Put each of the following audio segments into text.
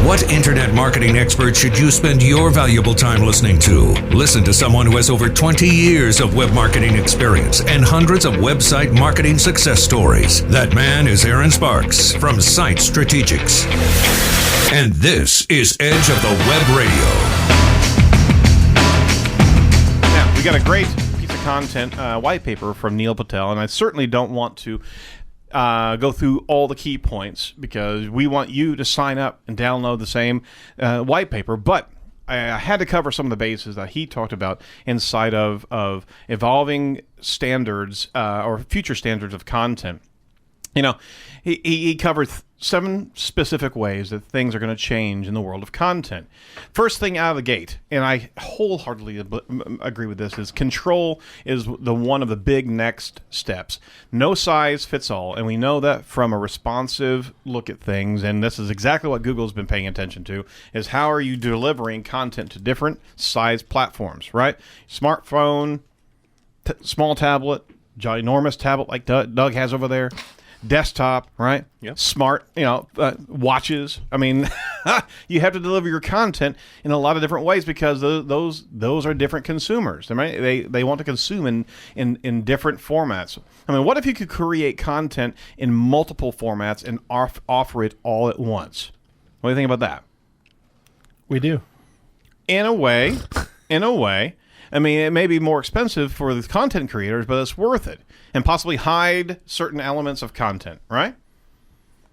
What internet marketing expert should you spend your valuable time listening to? Listen to someone who has over 20 years of web marketing experience and hundreds of website marketing success stories. That man is Aaron Sparks from Site Strategics. And this is Edge of the Web Radio. Now, we got a great piece of content, white paper from Neil Patel, and I certainly don't want to go through all the key points because we want you to sign up and download the same white paper, but I had to cover some of the bases that he talked about inside of evolving standards or future standards of content. You know, he covered 7 specific ways that things are going to change in the world of content. First thing out of the gate, and I wholeheartedly agree with this, is control is one of the big next steps. No size fits all, and we know that from a responsive look at things, and this is exactly what Google's been paying attention to, is how are you delivering content to different size platforms, right? Smartphone, small tablet, ginormous tablet like Doug has over there, desktop, right? Yep. Smart, watches. I mean, you have to deliver your content in a lot of different ways because those are different consumers. Right? They want to consume in different formats. I mean, what if you could create content in multiple formats and offer it all at once? What do you think about that? We do. In a way. I mean, it may be more expensive for the content creators, but it's worth it. And possibly hide certain elements of content, right?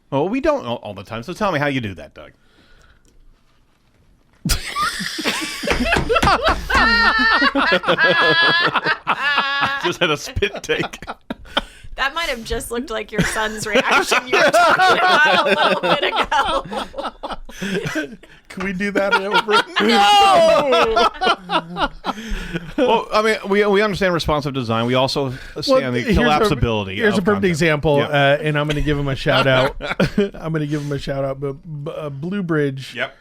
Well, we don't all the time. So tell me how you do that, Doug. Just had a spit take. That might have just looked like your son's reaction you were talking about a little bit ago. Can we do that over? No! Well, I mean, we understand responsive design. We also understand the collapsibility. Here's a perfect content. example, Yeah. and I'm going to give him a shout out. But Blue Bridge. Yep.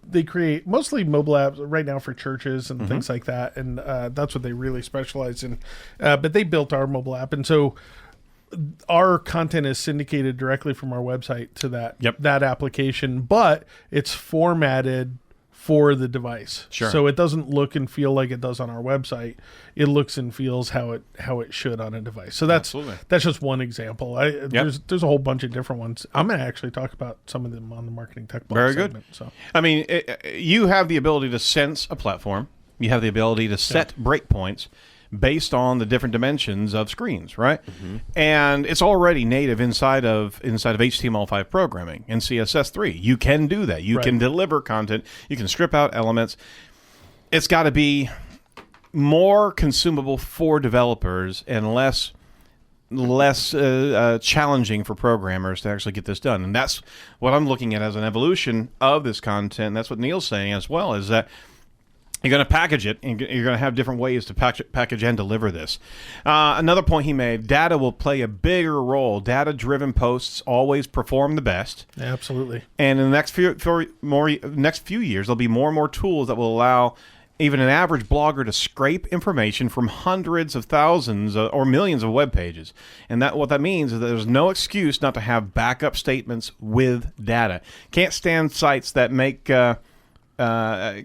They create mostly mobile apps right now for churches and things like that, and that's what they really specialize in. But they built our mobile app, and so our content is syndicated directly from our website to that application, but it's formatted for the device. Sure. So it doesn't look and feel like it does on our website. It looks and feels how it should on a device. So that's just one example. There's a whole bunch of different ones. I'm going to actually talk about some of them on the Marketing Tech Blog segment. Good. So I mean, you have the ability to sense a platform. You have the ability to set breakpoints based on the different dimensions of screens, right? Mm-hmm. And it's already native inside of HTML5 programming and CSS3. You can do that. You can deliver content. You can strip out elements. It's got to be more consumable for developers and less challenging for programmers to actually get this done. And that's what I'm looking at as an evolution of this content. That's what Neil's saying as well, is that you're going to package it, and you're going to have different ways to package and deliver this. Another point he made, data will play a bigger role. Data-driven posts always perform the best. Absolutely. And in the next few years, there'll be more and more tools that will allow even an average blogger to scrape information from hundreds of thousands or millions of web pages. And what that means is that there's no excuse not to have backup statements with data. Can't stand sites that make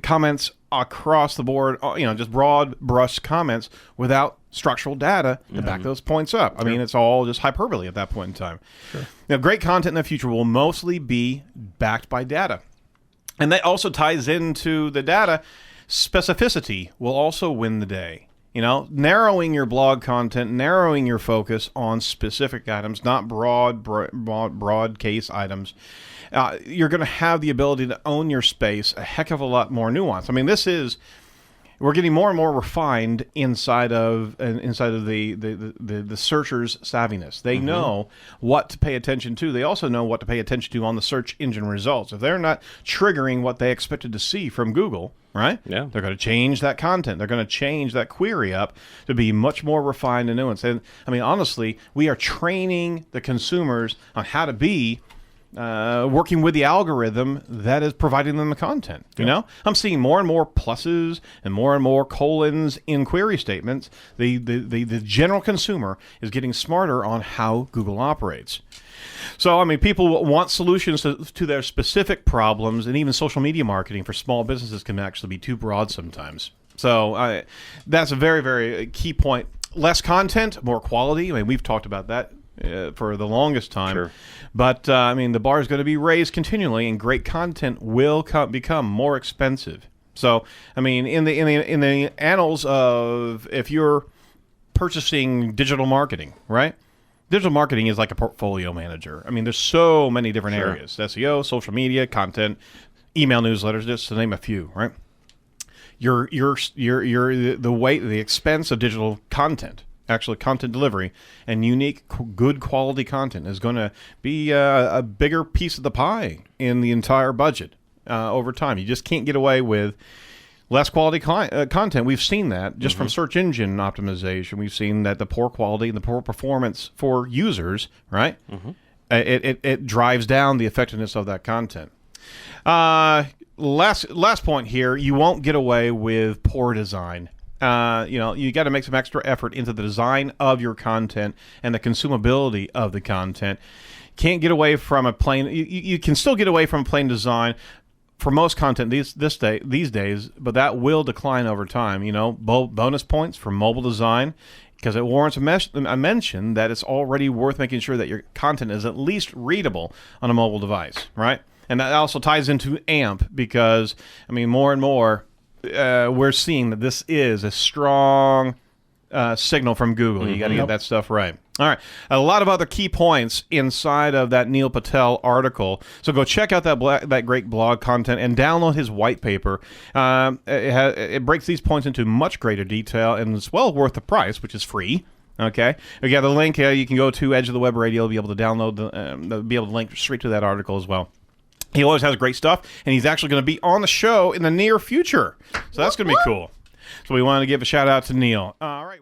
comments across the board, just broad brush comments without structural data to back those points up. I mean, it's all just hyperbole at that point in time. Sure. Now, great content in the future will mostly be backed by data. And that also ties into the data. Specificity will also win the day. Narrowing your blog content, narrowing your focus on specific items, not broad case items. You're going to have the ability to own your space a heck of a lot more nuanced. I mean, we're getting more and more refined inside of the searcher's savviness. They know what to pay attention to. They also know what to pay attention to on the search engine results. If they're not triggering what they expected to see from Google, right? Yeah. They're going to change that content. They're going to change that query up to be much more refined and nuanced. And I mean, honestly, we are training the consumers on how to be working with the algorithm that is providing them the content. I'm seeing more and more pluses and more colons in query statements. The general consumer is getting smarter on how Google operates. So, I mean, people want solutions to their specific problems, and even social media marketing for small businesses can actually be too broad sometimes. So that's a very, very key point. Less content, more quality. I mean, we've talked about that for the longest time. Sure. But, I mean, the bar is going to be raised continually, and great content will become more expensive. So, I mean, in the annals of, if you're purchasing digital marketing, right? Digital marketing is like a portfolio manager. I mean, there's so many different areas: SEO, social media, content, email newsletters, just to name a few, right? The expense of digital content, actually content delivery, and unique, good quality content is going to be a bigger piece of the pie in the entire budget over time. You just can't get away with less quality content. We've seen that just from search engine optimization. We've seen that the poor quality and the poor performance for users, right? It drives down the effectiveness of that content. Last point here, you won't get away with poor design. You got to make some extra effort into the design of your content and the consumability of the content. Can't get away from a plain. You can still get away from a plain design for most content these days, but that will decline over time. Bonus points for mobile design, because it warrants a mention that it's already worth making sure that your content is at least readable on a mobile device, right? And that also ties into AMP, because, I mean, more and more we're seeing that this is a strong signal from Google. You got to get that stuff right. All right. A lot of other key points inside of that Neil Patel article. So go check out that great blog content and download his white paper. It breaks these points into much greater detail, and it's well worth the price, which is free. Okay. We got the link. You can go to Edge of the Web Radio. Be able to download be able to link straight to that article as well. He always has great stuff, and he's actually going to be on the show in the near future. So that's going to be cool. So we wanted to give a shout out to Neil. All right.